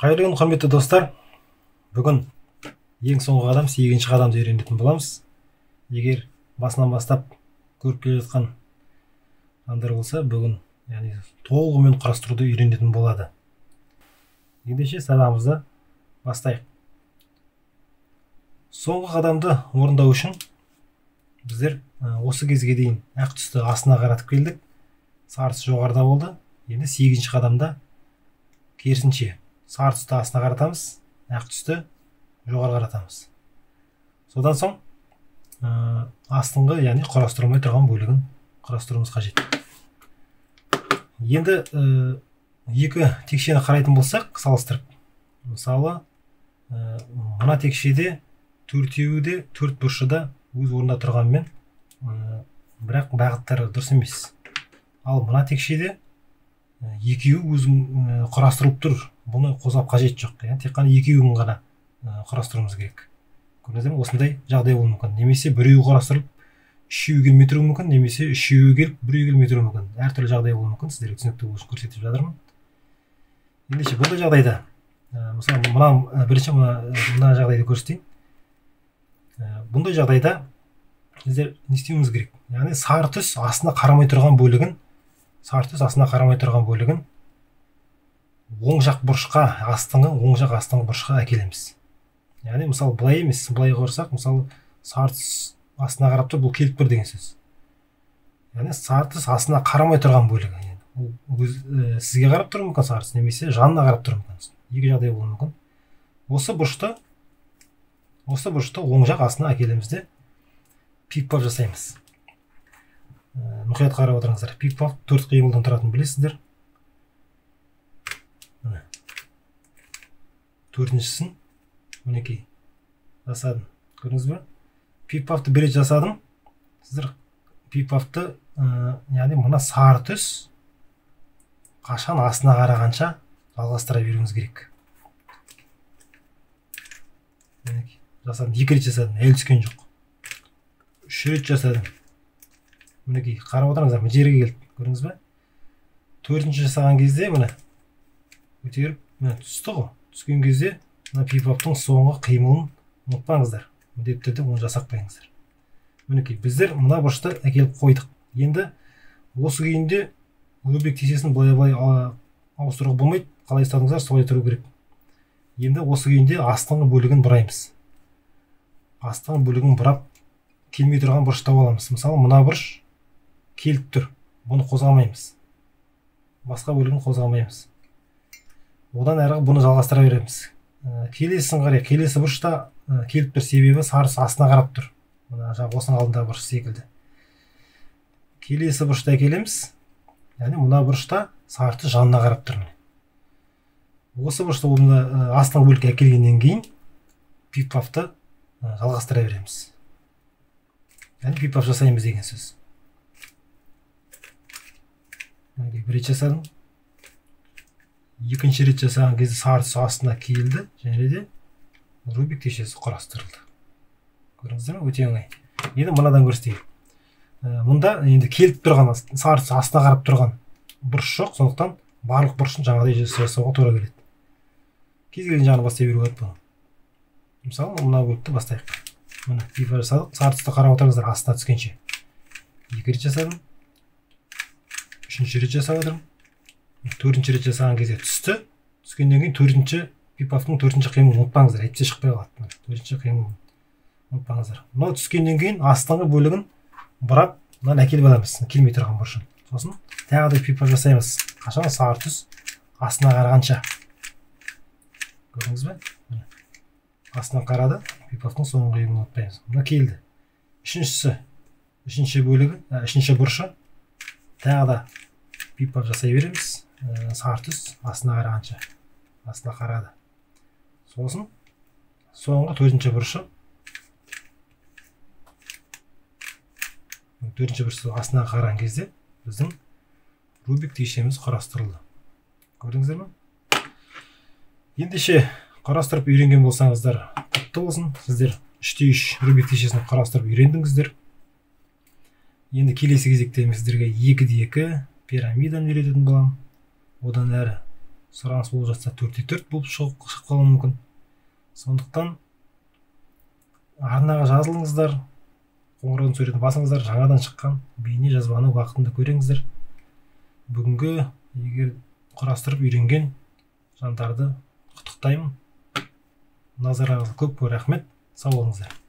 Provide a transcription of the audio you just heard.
Қайырлы күн, құрметті достар. Бүгін ең соңғы қадам, 8-ші қадамды үйренетін боламыз. Егер басынан бастап көріп келе жатқан жандар болса, бүгін толығымен құрастыруды үйренетін болады. Ендеше сабағымызды бастайық. Соңғы қадамды орындау үшін біздер осы кезге дейін ақ түсті астына қаратып келдік. Сары түс жоғарыда болды. Енді 8-ші қадамда керісінше сары түсті астына қаратамыз, ақ түсті жоғары қаратамыз. Содан соң астыңғы, яғни құрастырылмай тұрған бөлігін құрастыруымыз қажет. Енді екі текшені қарайтын болсақ, салыстырып. Мысалы, мына текшеде төртеуі де төрт бұрышыда өз орнында тұрғанмен, бірақ бағыттары дұрыс емес. Ал мына текшеде екеуі өзін құрастырып тұр. Бұны қозғап қажет жоқ. Тек қана екеуін ғана құрастыруымыз керек. Көрдіңіздер ме? Осындай жағдай болуы мүмкін. Немесе біреуі құрастырылып, үшеуі келмей тұруы мүмкін, немесе үшеуі келіп, біреуі келмей тұруы мүмкін. Әртүрлі жағдай болуы мүмкін. Сіздерге түсінікті болу үшін көрсетіп жатырмын. Ендеше бұндай жағдайда, мысалы, бірінші мына жағдайды көрсетейін. Бұндай жағдайда біздер не істеуіміз керек? Яғни сары түс астына қарамай тұрған бөлігін оң жақ бұрышқа, оң жақ астыңғы бұрышқа әкелеміз. Яғни, мысалы, былай емес, былай қорсақ, мысалы, сары түс астына қарап тұр, бұл келіп тұр деген сөз. Яғни, сары түс астына қарамай тұрған бөлігі. Сізге қарап тұруы мүмкін сары түс, немесе жанына қарап тұруы мүмкін. Екі жағдай болуы мүмкін. Осы бұрышты оң жақ астына әкелеміз де пик-пап жасаймыз. Мұқият қарап отырыңыздар. Пик-пап 4 қимылдан тұратын білесіздер. Төртіншісін мінекей жасадым. Көрдіңіз бе? Пик-папты бір рет жасадым. Сіздер пик-папты, яғни мына сары түс қашан астына қарағанша жалғастыра беруіңіз керек. Жасадым, 2 рет жасадым, әлі түскен жоқ. 3 рет жасадым. Мінекей, қарап отырыңыздар, жерге келді. Көрдіңіз бе? 4-ші жасаған кезде міне көтеріп, түсті ғой. Түскен кезде пик-паптың соңғы қимылын ұмытпаңыздар. Міндетті түрде оны жасап қойыңыздар. Мінекей, біздер мына бұрышты әкеліп қойдық. Енді осы күйінде Рубик тесесін былай ауыстыруға болмайды. Қалай ұстадыңыздар, солай тұру керек. Енді осы күйінде астыңғы бөлігін бұраймыз. Астыңғы бөлігін бұрап келмей тұрған бұрышты тауып аламыз. Мысалы, мына бұрыш келіп тұр. Бұны қозғамаймыз. Басқа бөлігін қозғамаймыз. Одан әрі бұны жалғастыра береміз. Келесісін қарай, келесі бұрышта келіп тұр, себебі сары түс астына қарап тұр. Осының алдында бұрыш секілді. Келесі бұрышта әкелеміз. Яғни мына бұрышта сары түс жанына қарап тұр. Осы бұрышта астыңғы бөлікке әкелгеннен кейін пик-папты жалғастыра береміз. Яғни пик-пап жасаймыз деген сөз. Бір рет жасадым. Екінші рет жасаған кезде сары түс астына келді, және де Рубик тесесі құрастырылды. Көрдіңіздер ме? Өте оңай. Енді мынадан көрсетейік. Мұнда енді келіп тұрған, сары түс астына қарап тұрған бұрыш жоқ, сондықтан барлық бұрышын жаңағыдай жасауға тура келеді. Кез келген жағын бастай беруге болады бұны. Мысалы, мына бөлікті бастайық. Мына пик-пап жасадық, сары түсті қарап отырыңыздар астына түскенше. 2 рет жасадым. 3-ші рет жасап отырмын. 4-ші рет жасаған кезде түсті. Түскеннен кейін 4-ші пик-паптың 4-ші қимылын ұмытпаңыздар, әйтпесе шықпай қалады. 4-ші қимылын ұмытпаңыздар. Мынау түскеннен кейін астыңғы бөлігін бұрап, мынаны әкеліп аламыз, келмей тұрған бұрышын. Сосын тағы да пик-пап жасаймыз. Қашан сары түс астына қарағанша. Көрдіңіз бе? Астына қарады, пик-паптың соңғы қимылын ұмытпаймыз. Мына келді. Үшінші бөлігі, үшінші бұрышы. Тағы да пик-пап жасай береміз. Сары түс астына қарағанша. Астына қарады. Сосын соңғы 4-ші бұрышы. 4-ші бұрышы астына қараған кезде біздің Рубик тесеміз құрастырылды. Көрдіңіздер ме? Ендеше құрастырып үйренген болсаңыздар, құтты болсын. Сіздер 3/3 Рубик тесесін құрастырып үйрендіңіздер. Енді келесі кезекте сіздерге 2/2 пирамиданы үйрететін боламын. Одан әрі сұраныс болып жатса 4/4 болып шығып қалуы мүмкін. Сондықтан арнаға жазылыңыздар, қоңыраудың суретін басыңыздар, жаңадан шыққан бейне жазбаны уақытында көріңіздер. Бүгінгі егер құрастырып үйренген жандарды құттықтаймын. Назарыңызға көп рахмет. Сау болыңыздар.